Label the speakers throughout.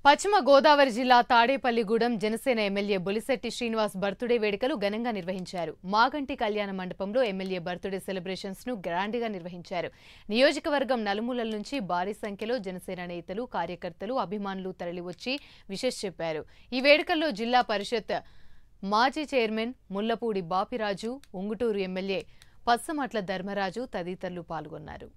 Speaker 1: పశ్చిమ గోదావరి జిల్లా Tadepalligudem Janasena MLA Bolisetti Srinivas birthday వేడుకలు ఘనంగా నిర్వహించారు. మాగంటి కళ్యాణ మండపంలో ఎమ్మెల్యే బర్త్డే సెలబ్రేషన్స్ ను గ్రాండ్గా నిర్వహించారు. నియోజకవర్గం నలుమూలల నుంచి భారీ సంఖ్యలో జనసేన నేతలు, కార్యకర్తలు, అభిమానులు తరలివచ్చి విషెస్ చెప్పారు. ఈ వేడుకల్లో జిల్లా పరిషత్ మాజీ చైర్మన్ ముల్లపూడి బాపిరాజు, ఉంగుటూరు ఎమ్మెల్యే పచ్చమట్ల ధర్మరాజు తదితరులు పాల్గొన్నారు.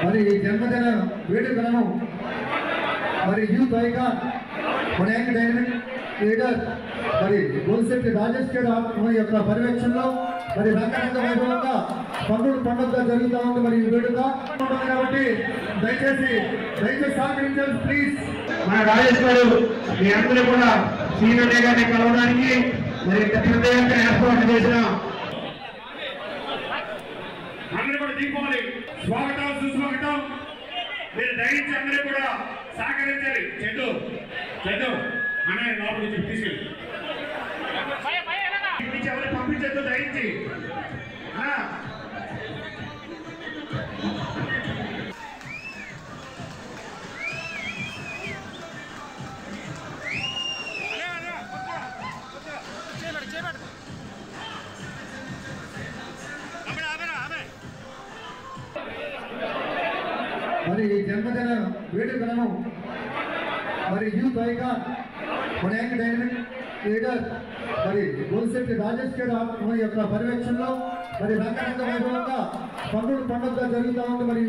Speaker 2: మరి జన్మదిన వేడుకలను మరి యూత్ ఐకాన్ మన యంగ్ డైనమిక్ లీడర్ మరి బొలిశెట్టి రాజేష్ గారి యొక్క పర్యవేక్షణలో మరి రంగరంగ వైభవంగా పండుగ జరుగుతూ ఉంది. మరి ఈ వేడుక కాబట్టి దయచేసి సహకరించాలి ప్లీజ్.
Speaker 3: మన రాజేష్ గారు మీ అందరూ కూడా సీనియర్ గారిని కలవడానికి మరి ప్రత్యేకంగా ఏర్పాటు చేసిన అందరూ కూడా దీపావళి స్వాగతం సుస్వాగతం. మీరు దయచేసి అందరూ కూడా సహకరించాలి. చెడ్డు అనే లోపల నుంచి తీసుకెళ్ళి ఎవరు పంపించద్దు దయచేసి.
Speaker 2: మరి ఈ జన్మదిన వేడుకలను మరి యూత్ ఐకాన్ మన యంగ్ డైనమిక్ లీడర్ మరి బొలిశెట్టి రాజేష్ గారి యొక్క పర్యవేక్షణలో మరి రంగరంగ వైభవంగా పండుగ జరుగుతూ ఉంది. మరి